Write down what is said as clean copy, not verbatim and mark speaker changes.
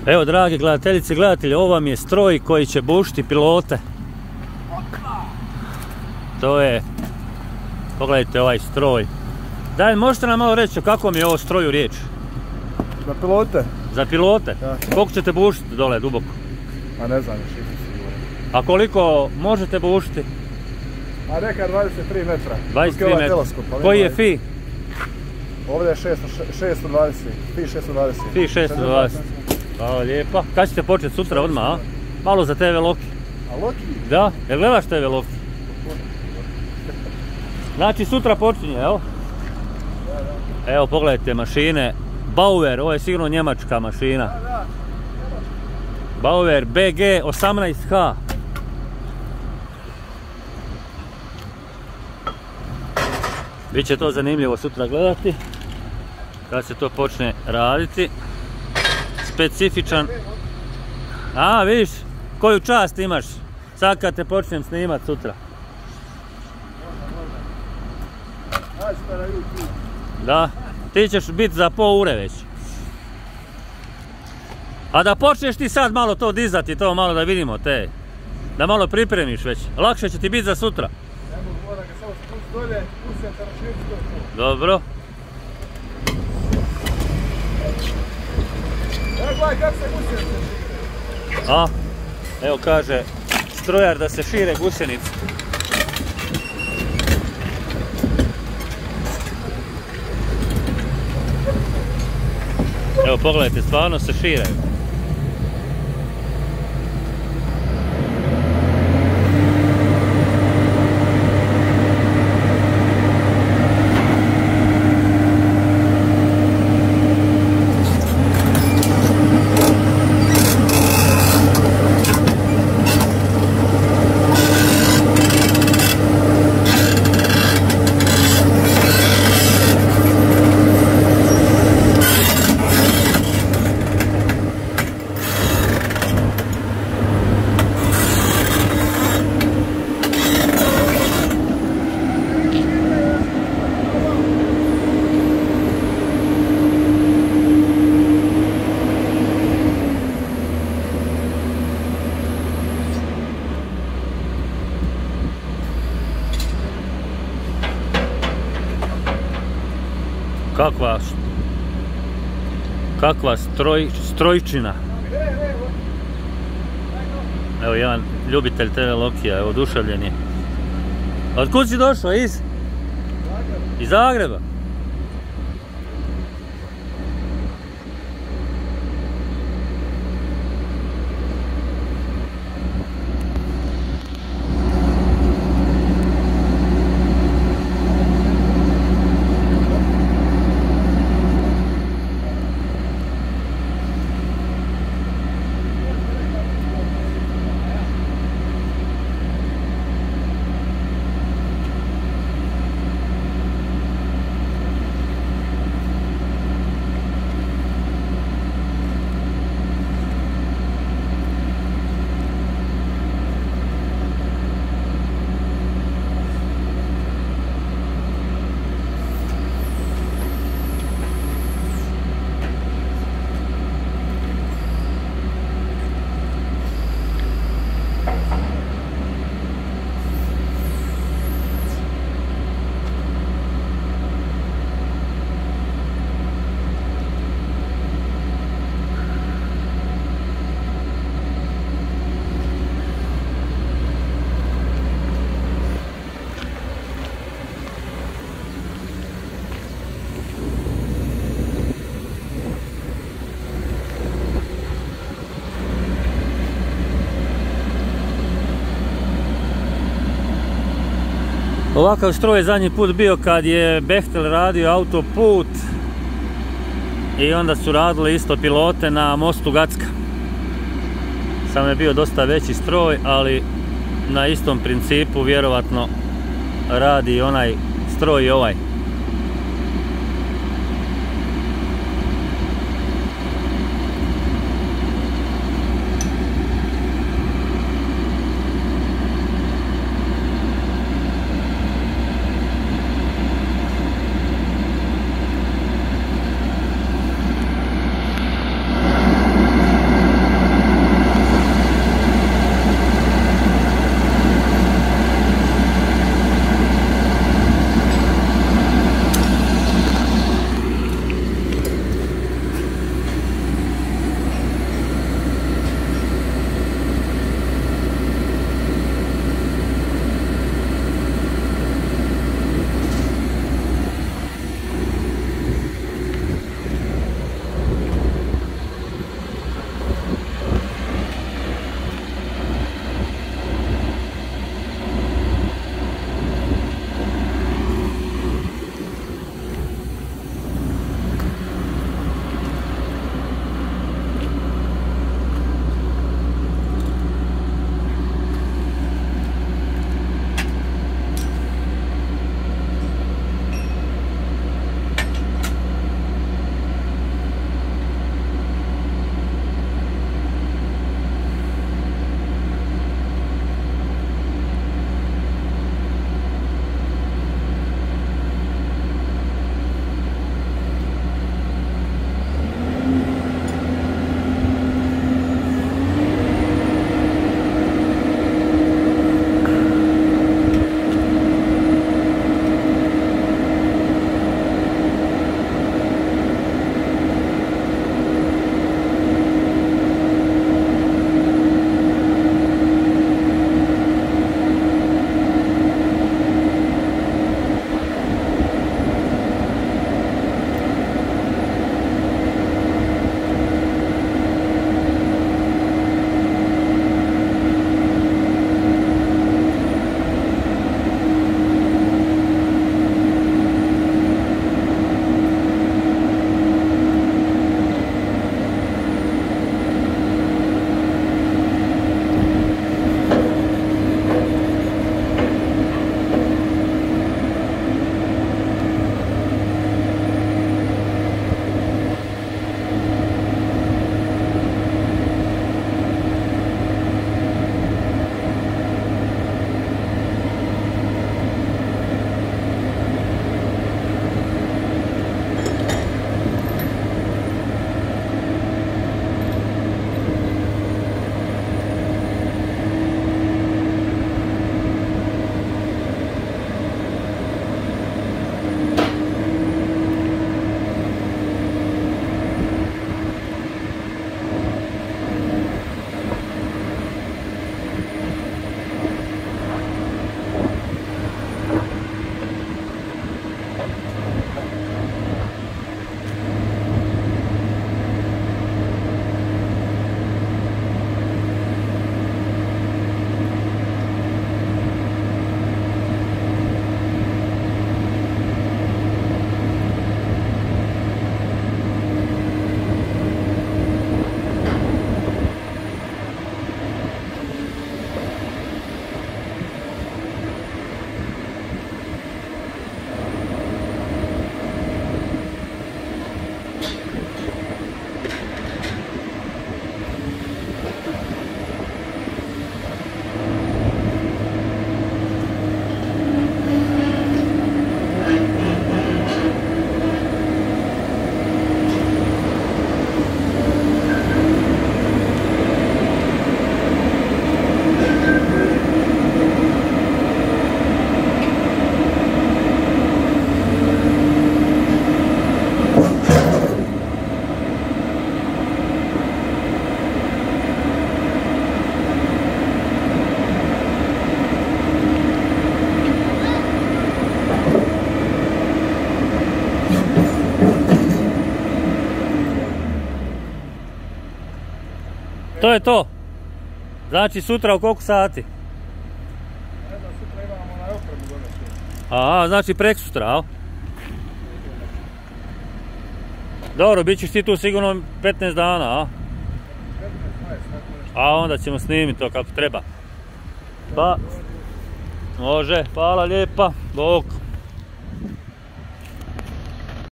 Speaker 1: Evo, dragi gledateljice i gledatelji, ovo vam je stroj koji će bušiti pilote. To je, pogledajte ovaj stroj. Daj, možete nam malo reći o kakvom je ovo stroju riječ?
Speaker 2: Za pilote?
Speaker 1: Za pilote?
Speaker 2: Da.
Speaker 1: Koliko ćete bušiti dole duboko?
Speaker 2: A ne znam još sigurno.
Speaker 1: A koliko možete bušiti?
Speaker 2: A neka 23 metra.
Speaker 1: 23 metra. Koji je fi?
Speaker 2: Ovdje je 620. Fi 620.
Speaker 1: Fi 620. Hvala lijepa. Kad ćete početi sutra odmah, a? Malo za TV Loki.
Speaker 2: A Loki?
Speaker 1: Da, jel gledaš TV Loki? Znači sutra počinje, evo? Evo, pogledajte mašine. Bauer, ovo je sigurno njemačka mašina. Bauer BG 18H. Biće to zanimljivo sutra gledati kad se to počne raditi. Specifičan. A, vidiš koju čast imaš sad kad te počnem snimat sutra. Da, ti ćeš biti za pol ure već. A da počneš ti sad malo to dizati, to malo da vidimo te. Da malo pripremiš već. Lakše će ti biti za sutra. Dobro. A, evo kaže strojar da se šire gusjenice. Evo pogledajte, stvarno se širaju. Kakva strojčina. Evo jedan ljubitelj TV Lokija, evo oduševljen je. Od kud si došao? Iz Zagreba. Ovakav stroj je zadnji put bio kad je Bechtel radio autoput i onda su radili isto pilote na mostu Gacka. Samo je bio dosta veći stroj, ali na istom principu vjerovatno radi onaj stroj i ovaj. To je to. Znači sutra u koliko sati?
Speaker 2: Ne znam, sutra imamo na opremu donesti.
Speaker 1: Aha, znači preksutra, a? Dobro, bit ćeš ti tu sigurno 15 dana, a?
Speaker 2: 15, 20, tako nešto.
Speaker 1: A onda ćemo snimiti to kako treba. Pa, može, hvala lijepa, bok.